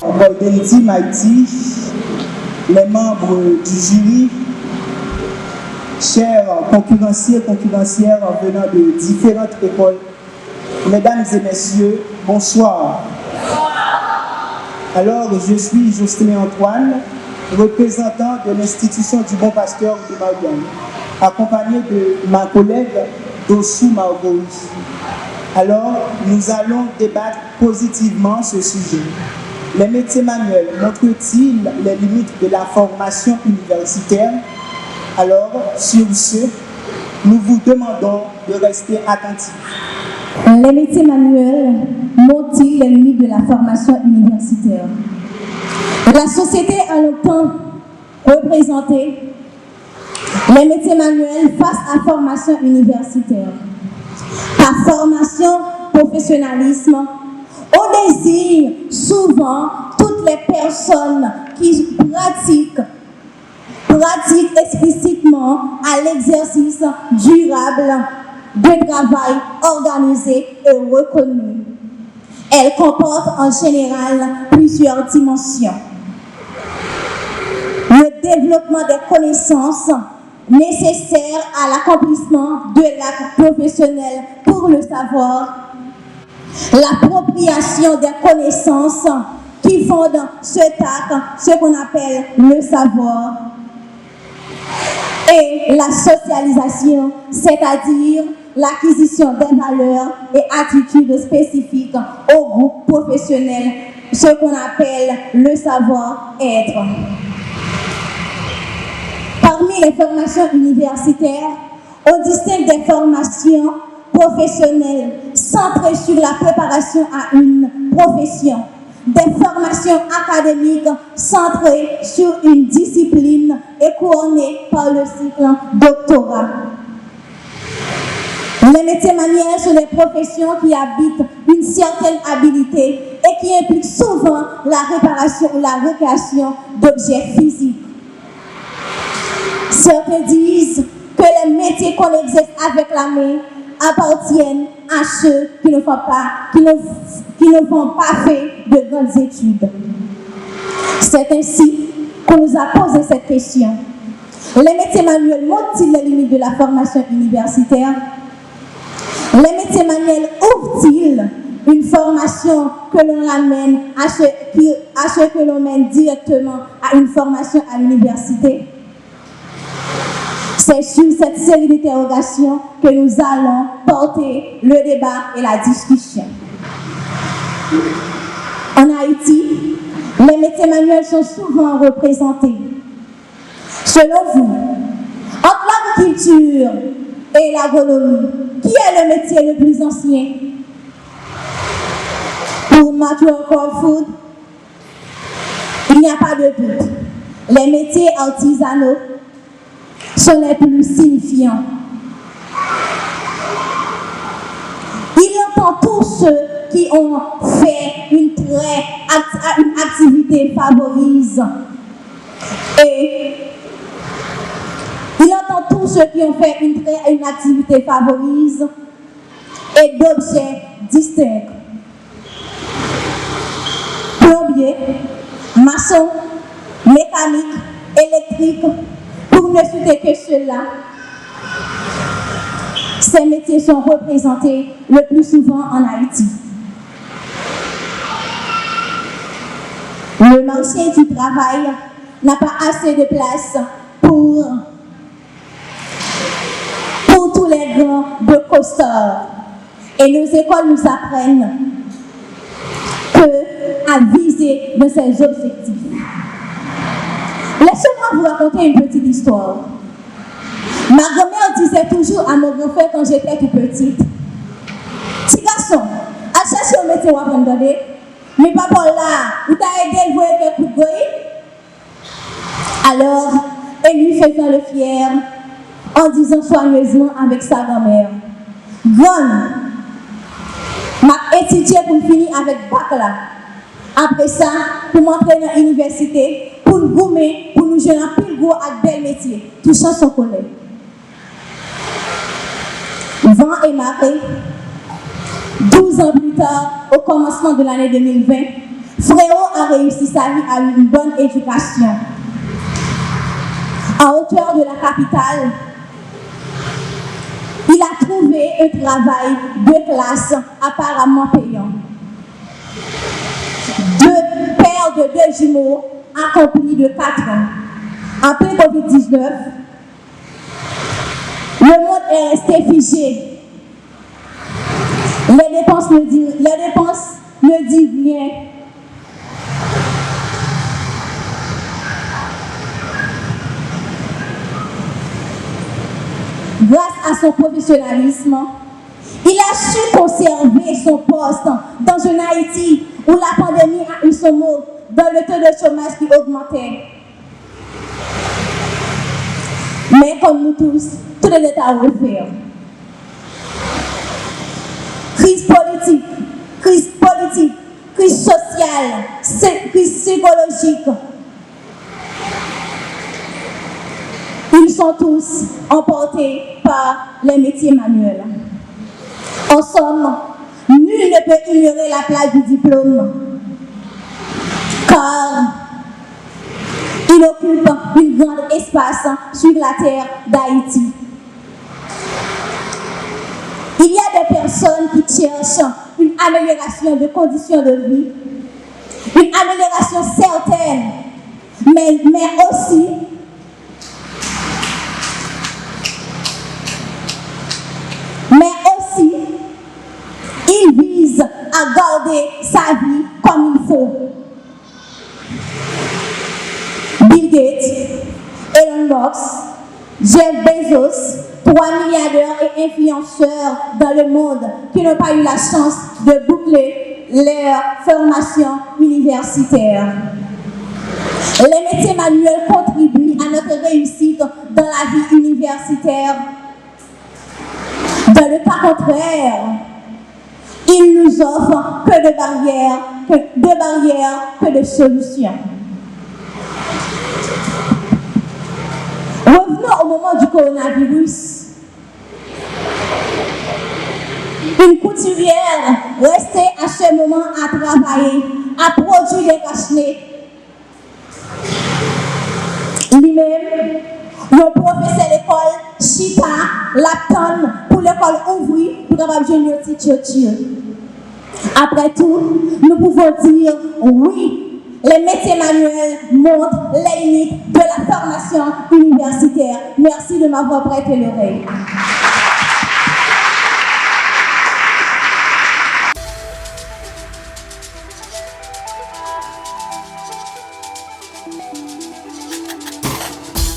Golden Team Haïti, les membres du jury, chers concurrenciers et concurrencières venant de différentes écoles, mesdames et messieurs, bonsoir. Alors, je suis Jocelyn Antoine, représentant de l'institution du Bon Pasteur de Marianne, accompagné de ma collègue Dossou Margouri. Alors, nous allons débattre positivement ce sujet. Les métiers manuels montrent-ils les limites de la formation universitaire? Alors, sur ce, nous vous demandons de rester attentifs. Les métiers manuels montrent-ils les limites de la formation universitaire? La société a longtemps représenté les métiers manuels face à la formation universitaire. Par formation, professionnalisme, on désigne souvent toutes les personnes qui pratiquent explicitement à l'exercice durable de travail organisé et reconnu. Elle comporte en général plusieurs dimensions. Le développement des connaissances nécessaires à l'accomplissement de l'acte professionnel pour le savoir, l'appropriation des connaissances qui fondent cet acte, ce qu'on appelle le savoir, et la socialisation, c'est-à-dire l'acquisition des valeurs et attitudes spécifiques au groupe professionnel, ce qu'on appelle le savoir-être. Parmi les formations universitaires, on distingue des formations professionnelles centrées sur la préparation à une profession, des formations académiques centrées sur une discipline et couronnées par le cycle doctorat. Les métiers manuels sont des professions qui habitent une certaine habilité et qui impliquent souvent la réparation ou la recréation d'objets physiques. Certains disent que les métiers qu'on exerce avec la main appartiennent à ceux qui ne font pas fait de grandes études. C'est ainsi qu'on nous a posé cette question. Les métiers manuels montrent-ils les limites de la formation universitaire? Les métiers manuels ouvrent-ils une formation que l'on amène à ceux que l'on mène directement à une formation à l'université? C'est sur cette série d'interrogations que nous allons porter le débat et la discussion. En Haïti, les métiers manuels sont souvent représentés. Selon vous, entre l'agriculture et l'agronomie, qui est le métier le plus ancien? Pour Mathieu Food, il n'y a pas de doute. Les métiers artisanaux sont les plus signifiants. Il entend tous ceux qui ont fait une activité favorise. Et il entend tous ceux qui ont fait une activité favorise et d'objets distincts. Plombier, maçon, mécanique, électrique, pour ne citer que ceux-là, ces métiers sont représentés le plus souvent en Haïti. Le marché du travail n'a pas assez de place pour tous les grands de costard. Et nos écoles nous apprennent à viser de ces objectifs. Laissez-moi vous raconter une petite histoire. Ma grand-mère disait toujours à mon grand-frère quand j'étais tout petite, petit garçon, à chercher un métier ou à me donner, mais papa là, où t'as aidé à jouer avec un coup de goy? Alors, elle lui faisait le fier en disant soigneusement avec sa grand-mère, Grande, m'a étudié pour finir avec bac là. Après ça, pour m'entrer dans l'université, pour nous gommer, pour nous jouer un plus gros à bel métier, tout ça son collègue. Vent et marée, 12 ans plus tard, au commencement de l'année 2020, Fréo a réussi sa vie à une bonne éducation. À hauteur de la capitale, il a trouvé un travail de classe apparemment payant. Père de 2 jumeaux accomplis de 4 ans. Après Covid-19, le monde est resté figé. Les dépenses ne disent rien. Grâce à son professionnalisme, il a su conserver son poste dans un Haïti où la pandémie a eu son mot, dans le taux de chômage qui augmentait. Mais comme nous tous, tout est à refaire. Crise politique, crise sociale, crise psychologique. Ils sont tous emportés par les métiers manuels. En somme, nul ne peut ignorer la place du diplôme, car il occupe un grand espace sur la terre d'Haïti. Il y a des personnes qui cherchent une amélioration de conditions de vie, une amélioration certaine, mais aussi il vise à garder sa vie comme il faut. Bill Gates, Elon Musk, Jeff Bezos, 3 milliardaires et influenceurs dans le monde qui n'ont pas eu la chance de boucler leur formation universitaire. Les métiers manuels contribuent à notre réussite dans la vie universitaire. Dans le cas contraire, ils nous offrent peu de barrières, que de solutions. Revenons au moment du coronavirus. Une couturière restée à ce moment à travailler, à produire des cache-nez. Lui-même, le professeur d'école, Chita, l'attend pour l'école ouvrir pour capable de jouer une petite. Après tout, nous pouvons dire oui, les métiers manuels montrent les limites de la formation universitaire. Merci de m'avoir prêté l'oreille.